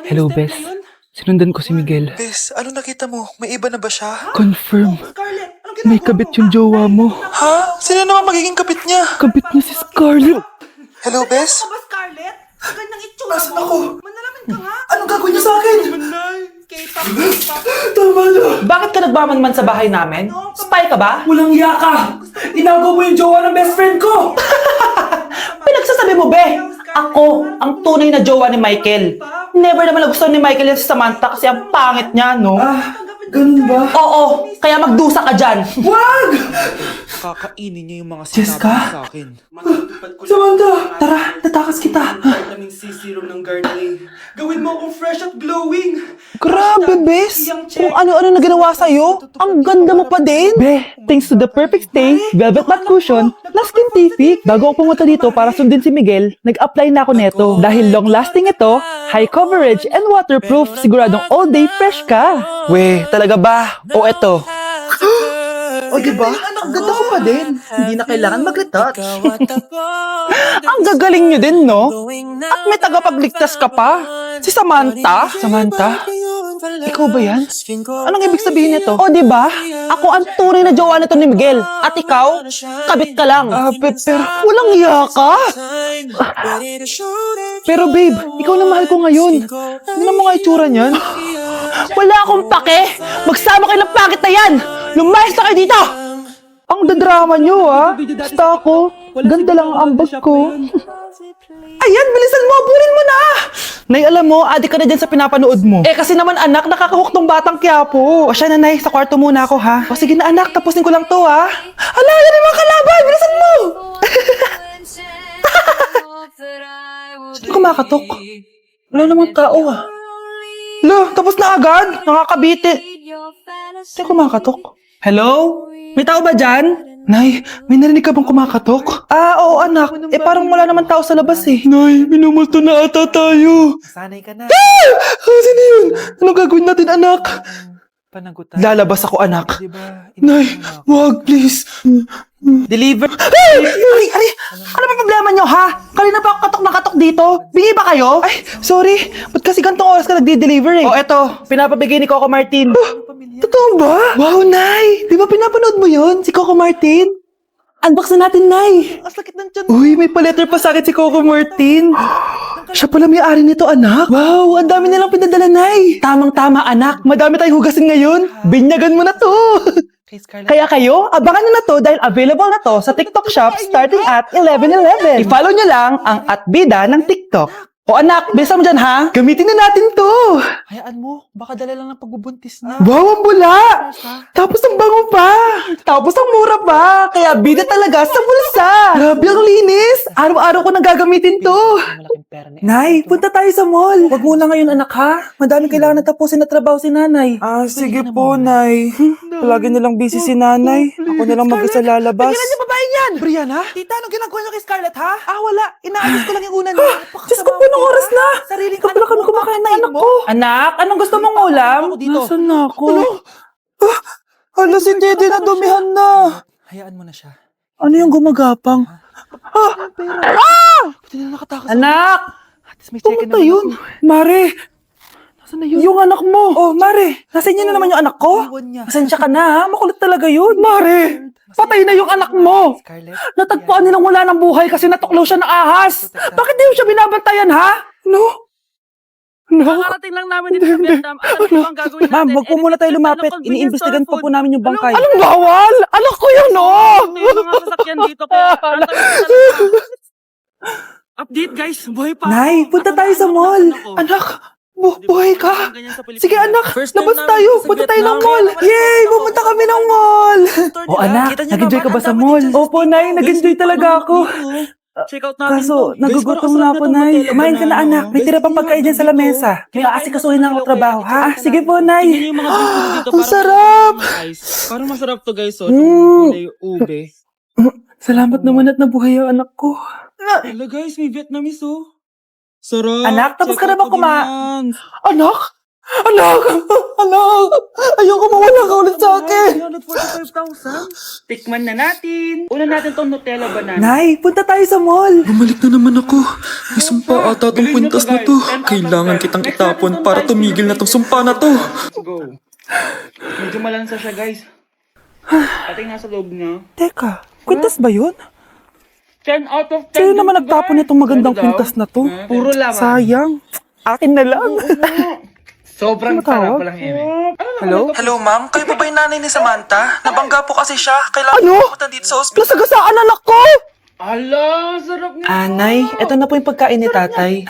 Hello, Bes. Sinundan ko si Miguel. Bes, ano nakita mo? May iba na ba siya? Confirm. Scarlett, anong May ginagawa kabit mo? yung jowa mo. Ha? Sino naman magiging kapit niya? Kabit niya si Scarlett. Hello, Bes? Ano ba, Scarlett? Ang gandang itsura Nasaan mo. ako? Manalamin ka nga. Anong gagawin niya sa akin? K-pop, K-pop. Tama na! Bakit ka nagmamanman sa bahay namin? Spy ka ba? Walang iya ka! Inagaw mo yung jowa ng best friend ko! Pinagsasabi mo, be? Ako, ang tunay na jowa ni Michael. Never naman nagustuhan ni Michael yung si Samantha kasi ang pangit niya, no? Ganun ba? Oo, kaya magdusa ka dyan. Wag! Kakainin niya yung mga Jessica? sinabi sa akin. Samantha! Tara, tatakas kita! Vitamin C serum ng Garnier. Gawin mo akong fresh at glowing! Grabe, Bes! Kung ano-ano na ginawa sa'yo, ang ganda mo pa din! Be, thanks to the perfect stay, velvet mat cushion, na Skintific. Bago ako pumunta dito para sundin si Miguel, nag-apply na ako neto. Dahil long-lasting ito, high coverage, and waterproof, siguradong all day fresh ka. We, talaga ba? O eto? O, diba? Ang ganda ko pa din. Hindi na kailangan mag-retouch. Ang gagaling nyo din, no? At may tagapagligtas ka pa. Si Samantha. Samantha? Ikaw ba yan? Anong ibig sabihin nito? O, diba? Ako ang tunay na jowa nito ni Miguel. At ikaw, kabit ka lang. Pero walang iya ka. Pero babe, ikaw na mahal ko ngayon. Ano na mga itsura niyan? Wala akong pake. Magsama kayo ng pangit na yan. Lumayas na kayo dito. Ang dadrama nyo, ha? Basta ako, ganda lang ang ambag ko. Ayan, bilisan mo. Burin mo na. Nay, alam mo, adik ka na dyan sa pinapanood mo. Eh, kasi naman anak, nakakahook tong batang Quiapo. O siya na, Nay, sa kwarto muna ako, ha? O sige na anak, tapusin ko lang to ha. Ala, yan yung mga kalaban. Bilisan mo. Sino kumakatok? Wala namang tao, ha? Lo, tapos na agad? Nakakabiti. Sino kumakatok? Hello? May tao ba dyan? Nay, may narinig ka bang kumakatok? Oo anak, parang wala naman tao sa labas eh. Nay, minumulto na ata tayo. Sanay ka na. Sino yun? Ano gagawin natin anak? Panagutan. Lalabas ako anak. Diba? Nay, wag please. Deliver. Ari, ano ba problema nyo ha? Kanina pa ako katok na katok dito. Bingi ba kayo? Ay, sorry. Ba't kasi gantong oras ka nagde-deliver eh? O eto, pinapabigay ni Coco Martin. Totoo ba? Wow, Nay! Di ba pinapanood mo yun? Si Coco Martin? Unbox na natin, Nay! Ang sakit ng tiyan. Uy, may pa-letter pa sa akin si Coco Martin. Siya pala may-ari nito, anak. Wow, ang dami nilang pinadala, Nay. Tamang-tama, anak. Madami tayong hugasin ngayon. Binyagan mo na to. Kay Scarlett. Kaya kayo, abangan nyo na to dahil available na to sa TikTok Shop starting at 11:11. I-follow nyo lang ang @bida ng TikTok. O anak, bilisan mo dyan ha. Gamitin na natin to. Hayaan mo. Baka dala lang ng pagbubuntis na. Wow, ang bula! Tapos ang bango pa! Tapos ang mura pa! Kaya bida talaga sa bulsa! Grabe ang linis! Araw-araw ko nang gagamitin to! Malaking pera ni Nay, punta tayo sa mall! Huwag muna ngayon anak ha! Madaming kailangan na tapusin na trabaho si nanay. sige po, Nay. Palagi nilang busy si nanay. Ako na lang mag-isa lalabas. Tingnan niyo babae niyan. Brianna? Tita, anong ginagawa niyo kay Scarlett ha? Wala. Inaalis ko lang yung una niya. Diyos ko po, anong oras na? Sariling Ikaw pala kami kumakain ng anak ko. Anak, anong gusto mong ulam? Nasaan na ako? Hala, si Dede na dumihan na. Hayaan mo na siya. Ano yung gumagapang? Buti na nakatakas. Anak! At least may chicken Pumunta yun. Mare, Nasaan na yun? yung anak mo. Oh, Mare, nasa inyo na naman yung anak ko. Iwan niya. Pasensya ka na ha, makulit talaga yun. Mare, patay na yung anak mo. Scarlett. Natagpuan nilang wala ng buhay kasi natuklaw siya ng ahas. Bakit di mo siya binabantayan ha? No? No? Kakarating lang namin dito sa Vietnam. At ano bang gagawin natin? Ma'am, wag po muna tayo lumapit. Iniimbestigahan pa po namin yung bangkay. Ano? Anong bawal? Anak ko yun, oh! Yung mga sasakyan dito kaya tatawid talaga. Update guys, buhay pa Nay, ako. punta Ako tayo na sa anak, mall. nasaan ako? Anak, Di ba, buhay ka. ganyan sa Pilipinas. Sige anak, First time labas namin tayo. sa Punta tayo ng Vietnam. mall. Yay, pumunta kami ng mall. Store O nila. anak, Kita niyo nag-enjoy ka ba ang sa dami mall? dito sa Opo, Steve. Nay, Guys, nag-enjoy may talaga panonood ako. dito. Check out natin to. Kaso, Guys, nagugutom parang na sarap ako, na tong Nay. hotel. Kumain ka na, Ano? anak. May Guys, tira pang tingnan pagkain dyan sa dito. lamesa. May Kaya aasikasuhin na ako kayo, trabaho, kaya ha? tingnan Sige po, natin. Nay. Tingnan niyo yung mga drinks dito. Ang Parang sarap. ice. Parang masarap to guys. So, Mm. kulay ube. Salamat naman at nabuhay ang anak ko. Hello guys, may Vietnamese oh. Sarap. Anak, tapos Check ka na out ba ko din yan. Anak, Anak! Anak! Ayoko mawala ka ulit sa akin! 345,000. Tikman na natin. Una natin tong Nutella banana. Nay, punta tayo sa mall! Bumalik na naman ako. May sumpa ata tong kwintas na to. Kailangan kitang itapon para tumigil na tong sumpa na to. Let's go. Medyo malansa siya, guys. Ating nasa loob niya. Teka, kwintas ba yun? 10 out of 10. Sa'yo naman nagtapon itong magandang Ano daw? kwintas na to. Puro laman. Sayang. Akin na lang. Sobrang Ano tawag? sarap palang Eme. Hello? Hello, ma'am. Kayo ba ba yung nanay ni Samantha? Nabangga po kasi siya. Kailangan Ano? pumunta dito sa ospital. Nasagasaan anak ko! Ala, sarap nga. Nay, eto na po yung pagkain ni tatay.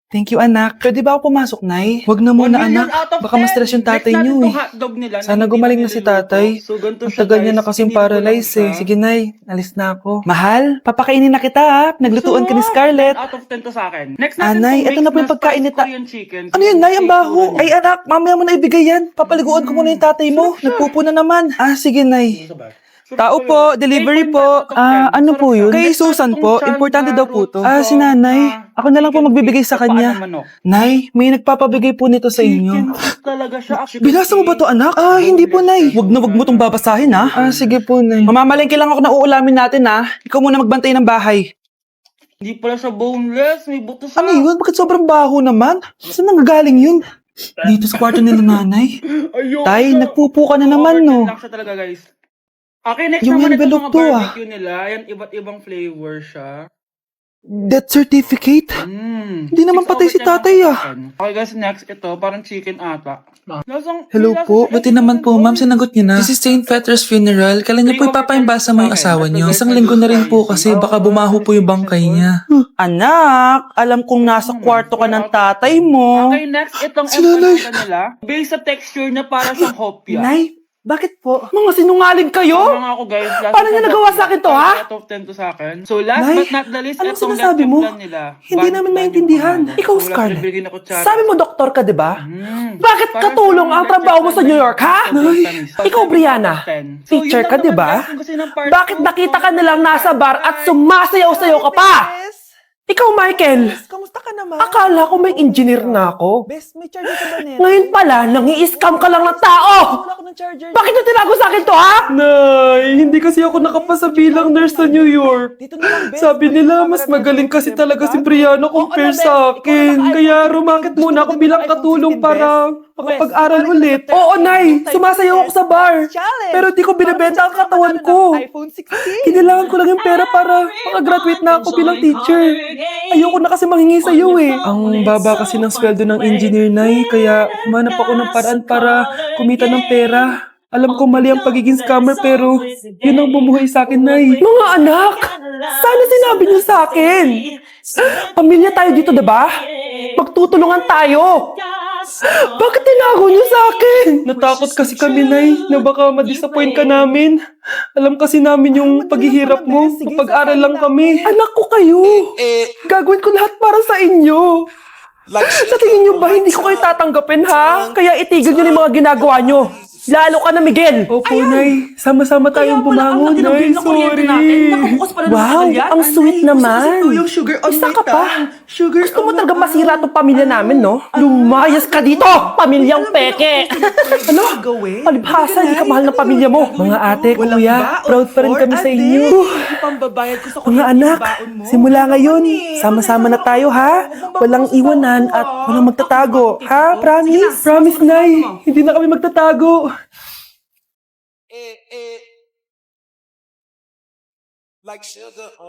Thank you, anak. Pwede ba ako pumasok, Nay? Wag na muna, 1 million anak. out of Baka 10. ma-stress yung tatay Next niyo natin eh. tong hotdog nila na Sana hindi gumaling na niluluto. si tatay. So, ganito Ang siya, tagal niya guys. na kasing Hindi ko paralyze lang eh. siya. Sige, Nay. Alis na ako. Mahal, papakainin na kita ha. Naglutuan ka ni Scarlett. 10 out of 10 to sa akin. Next natin Nay, tong eto na po yung mixed pagkain ni na spicy Korean chicken. Ano yun, Nay? Ang baho. Ay, anak, mamaya mo na ibigay yan. Papaliguan ko muna yung tatay mo. Nagpupo na naman. Sige, Nay. Tao po, delivery po. Ano po yun? Kay Susan po, importante daw po to. Si nanay. Ako na lang po magbibigay sa kanya. Nay, may nagpapabigay po nito sa inyo. Talaga siya. Binasa mo ba to, anak? Hindi po, Nay. Wag mo tong babasahin, ha? Sige po, Nay. Mamamalengke lang ako na uulamin natin, ha? Ikaw muna magbantay ng bahay. Hindi pala siya boneless. May buto sa... Ano yun? Bakit sobrang baho naman? Saan nanggagaling yun? Dito sa kwarto nila, nanay. Ayoko. Tay, nagpupo ka na naman, no? Lang siya talaga, guys. Okay, next Yung naman ito envelope mga to, barbecue nila. Yan, iba't ibang flavor siya. Death certificate? Hindi naman patay si tatay, Okay guys, next ito, parang chicken ata. Lasang, Hello may lasa po. siya. Buti naman po, ma'am. Sinagot niyo na. This is St. Peter's Funeral. Kailan niyo po ipapaimbasa mo yung asawa niyo? Isang linggo na rin po kasi baka bumaho po yung bangkay niya. Anak, alam kong nasa kwarto ka ng tatay mo. Okay, next, itong empanada nila. Based sa texture na para sa hopia. Nay, bakit po? Mga sinungaling kayo? Mga ako guys, last Paano niyo nagawa sa akin to, ha? Out of 10 to sa akin. So last Nay, but not the least, anong itong sinasabi mo? lechon nila. Hindi Bago namin plan maintindihan. yung pangalan. Ikaw, Wala Scarlett. pinibigyan na kutsara. Sabi mo doktor ka, di ba? Bakit Parang katulong ang sa trabaho mo sa New York, ha? Nay, Ikaw, Brianna. Teacher ka, di ba? Bakit nakita ka nilang nasa bar at sumasayaw-sayaw ka pa? Ikaw, Michael. Kamusta ka naman? Akala ko may engineer na ako. Bes, may charger ka ba nito? Ngayon pala, nangi-scam ka lang ng tao! Wala ko ng charger. Bakit nyo tinago sa akin to, ha? Nay, hindi kasi ako nakapasa bilang nurse sa New York. Dito na lang, Bes. Sabi nila, mas magaling kasi talaga si Brianna compare sa akin. Kaya rumakit muna ako bilang katulong para makapag-aral ulit. Oo, Nay. Sumasayaw ako sa bar. Pero di ko binibenta ang katawan ko. iPhone 16. Kailangan ko lang yung pera para makagraduate na ako bilang teacher. Ayoko na kasi manghingi sa iyo eh. Ang baba kasi ng sweldo ng engineer, Nay. Kaya humanap ako ng paraan para kumita ng pera. Alam ko mali ang pagiging scammer pero yun ang bumuhay sa akin, Nay. Mga anak, sana sinabi niyo sa akin. Pamilya tayo dito, diba? Magtutulungan tayo. Bakit tinago niyo sa akin? Natakot kasi kami, Nay, na baka ma-disappoint ka namin. Alam kasi namin yung paghihirap mo. Kapag-aral lang kami. Anak ko kayo. Gagawin ko lahat para sa inyo. Sa tingin niyo ba hindi ko kayo tatanggapin, ha? Kaya itigil niyo yung mga ginagawa niyo. Lalo ka na, Miguel. Opo, Nay. Sama-sama tayong bumangon, Nay. Sorry. Wow, ang sweet naman. Isa ka pa. Gusto mo talaga masira itong pamilya namin, no? Lumayas ka dito, pamilyang peke. Ano? Palibhasa, hindi ka mahal ng pamilya mo. Mga ate, kuya, proud pa rin kami sa inyo. Ipambabayad ko sa Mga anak, simula ngayon, sama-sama na tayo, ha? Walang iwanan at walang magtatago, ha? Promise? Promise, Nay. Hindi na kami magtatago.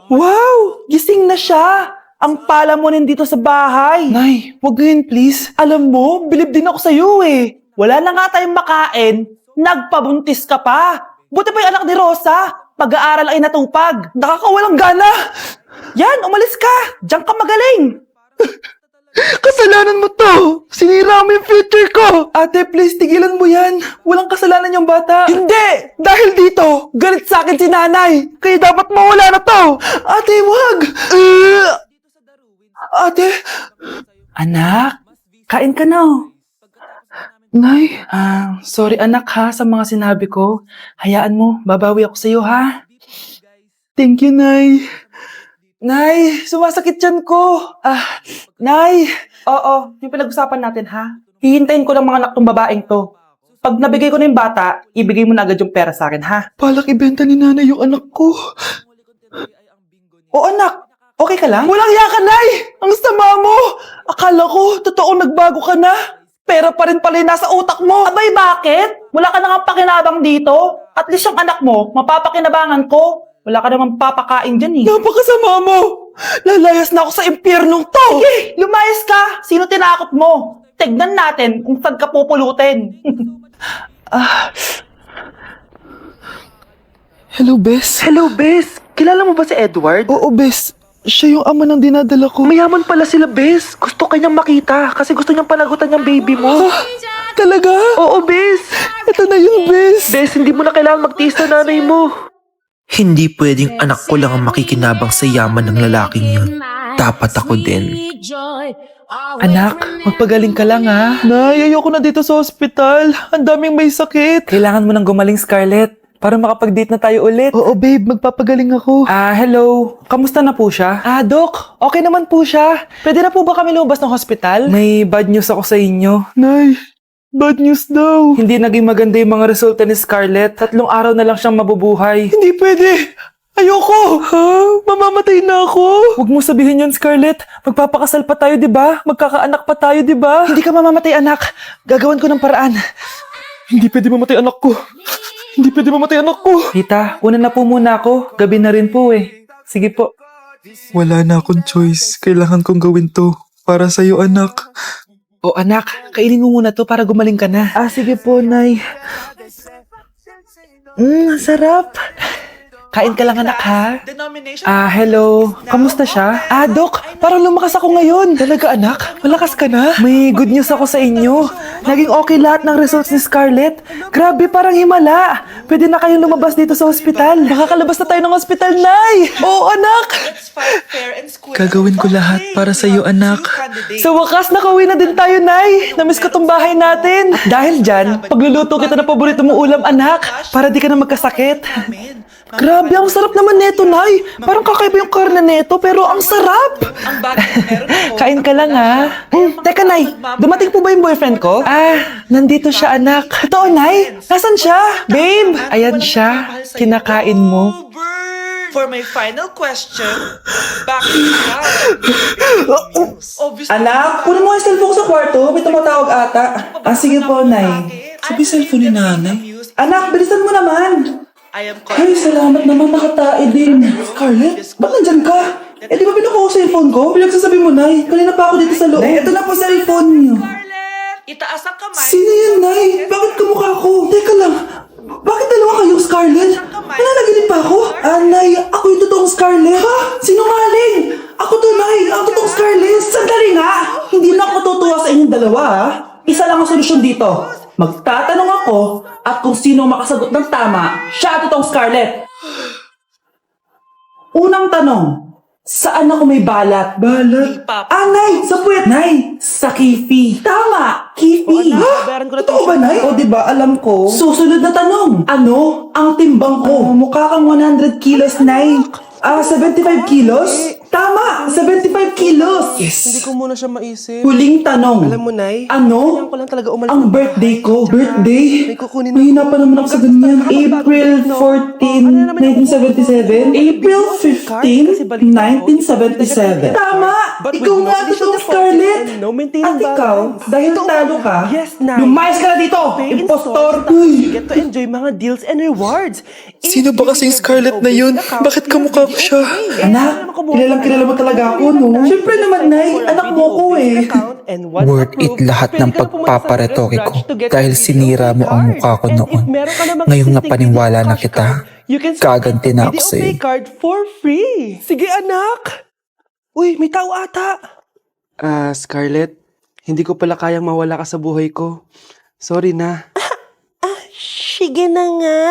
Wow! Gising na siya! Ang pala mo nandito sa bahay. Nay, wag ngayon please. Alam mo, bilib din ako sa'yo eh. Wala na nga tayong makain, nagpabuntis ka pa. Buti pa yung anak ni Rosa, pag-aaral ay natupag. Nakakawalang gana. Yan, umalis ka. Diyan ka magaling. Kasalanan mo to! Sinira mo yung future ko! Ate, please, tigilan mo yan. Walang kasalanan yung bata. Hindi! Dahil dito, galit sa akin si nanay. Kaya dapat mawala na to. Ate, wag! Ate! Anak, kain ka na. Nay, sorry anak ha sa mga sinabi ko. Hayaan mo, babawi ako sa'yo ha. Thank you, Nay. Nay, sumasakit yan ko. Nay, Oo, yung pinag-usapan natin ha. Hihintayin ko ng mga anak tong babaeng to. Pag nabigay ko na yung bata, ibigay mo na agad yung pera sa akin ha. Balak ibenta ni nanay yung anak ko. O anak, okay ka lang? Walang iya ka, Nay! Ang sama mo! Akala ko, totoong nagbago ka na. Pera pa rin pala yung nasa utak mo. Abay, bakit? Wala ka nang pakinabang dito. At least yung anak mo, mapapakinabangan ko. Wala ka namang papakain dyan eh. Napakasama mo! Lalayas na ako sa impyernong to! Sige, lumayas ka! Sino tinakot mo? Tignan natin kung saan ka pupulutin. Hello, Bes. Hello, Bes. Kilala mo ba si Edward? Oo, Bes. Siya yung ama ng dinadala ko. Mayaman pala sila, Bes. Gusto kanyang makita kasi gusto niyang panagutan yung baby mo. Talaga? Oo, Bes. Ito na yun, Bes. Bes, hindi mo na kailangan magtiis na nanay mo. Hindi pwedeng anak ko lang ang makikinabang sa yaman ng lalaking yun. Dapat ako din. Anak, magpagaling ka lang ha. Nay, ayoko na dito sa ospital. Ang daming may sakit. Kailangan mo nang gumaling, Scarlett, para makapag-date na tayo ulit. Oo, babe. Magpapagaling ako. Hello. Kamusta na po siya? Doc, okay naman po siya. Pwede na po ba kami lumabas ng hospital? May bad news ako sa inyo. Nay, bad news daw. Hindi naging maganda yung mga resulta ni Scarlett. 3 araw na lang siyang mabubuhay. Hindi pwede. Ayoko. Ha? Mamamatay na ako. Huwag mo sabihin yun, Scarlett. Magpapakasal pa tayo, di ba? Magkakaanak pa tayo, di ba? Hindi ka mamamatay, anak. Gagawan ko ng paraan. Hindi pwede mamatay anak ko. Hindi pwede mamatay anak ko. Tita, una na po muna ako. Gabi na rin po eh. Sige po. Wala na akong choice. Kailangan kong gawin to. Para sa'yo, anak. O anak, kainin mo muna to para gumaling ka na. Sige po, Nay. Sarap. Kain ka lang, anak, ha? Hello. Kamusta siya? Doc, parang lumakas ako ngayon. Talaga, anak? Malakas ka na? May good news ako sa inyo. Naging okay lahat ng results ni Scarlett. Grabe, parang himala. Pwede na kayong lumabas dito sa ospital. Makakalabas na tayo ng ospital, Nay! Oo, anak! Gagawin ko lahat para sa'yo, anak. Sa wakas, nakauwi na din tayo, Nay! Namiss ko tong bahay natin. At dahil dyan, pagluluto kita ng paborito mong ulam, anak, para di ka na magkasakit. Grabe, ang sarap naman neto, Nay. Parang kakaiba yung karne neto, pero ang sarap. Kain ka lang, ha? Teka, Nay, dumating po ba yung boyfriend ko? Nandito siya, anak. Totoo, Nay? Nasan siya? Babe! Ayan siya. Kinakain mo. For my final question, bakit ka? Anak, kunin mo yung cellphone ko sa kwarto. May tumatawag ata. Sige po, Nay. Sabi cellphone ni nanay. Anak, bilisan mo naman. I am Ay, salamat naman, nakatae din. Scarlett, ba't nandyan ka? Di ba pinukuha ko sa cellphone ko? Pinagsasabi mo, Nay. Kanina pa ako dito sa loob. Ito na po cellphone niyo. Itaas ang kamay. Sino yan, Nay? Bakit kamukha ko? Teka lang. Bakit dalawa kayo, Scarlett? Nananaginip pa ako? Nay, ako yung totoong Scarlett. Ha? Sinungaling! Ako to, Nay. Ang totoong Scarlett. Sandali nga. Hindi na ako tutuwa sa inyong dalawa, ha? Isa lang ang solusyon dito. Magtatanong ako at kung sino makasagot ng tama, siya totoong Scarlett. Unang tanong, saan ako may balat? Balat? Nay, sa puwet. Nay, sa kifi. Tama, kifi. Totoo ba, Nay? O, diba, alam ko. Susunod na tanong. Ano ang timbang ko? Mukha kang 100 kilos, Nay. 75 kilos? Tama, 75 kilos. Hindi ko muna siya maisip. Huling tanong. Alam mo, Nay, Ano ko lang talaga umalis ang birthday ko? Birthday? May kukunin Mahina pa naman ako sa ganyan. April 14, 1977? April 15, 1977. Tama! Ikaw nga totoong Scarlett! At ikaw, dahil talo ka, lumayas ka na dito! Impostor! Get to enjoy mga deals and rewards. Sino ba kasing Scarlett na yun? Bakit kamukha ko siya? Anak, kilala mo talaga ako, no? Siyempre naman, Nay. Anak mo ko eh. Worth it lahat ng pagpaparetoke ko dahil sinira mo ang mukha ko noon. Ngayong napaniwala na kita, gaganti na ako sa'yo. card for free. Sige, anak. Uy, may tao ata. Scarlett, hindi ko pala kayang mawala ka sa buhay ko. Sorry na. Sige na nga.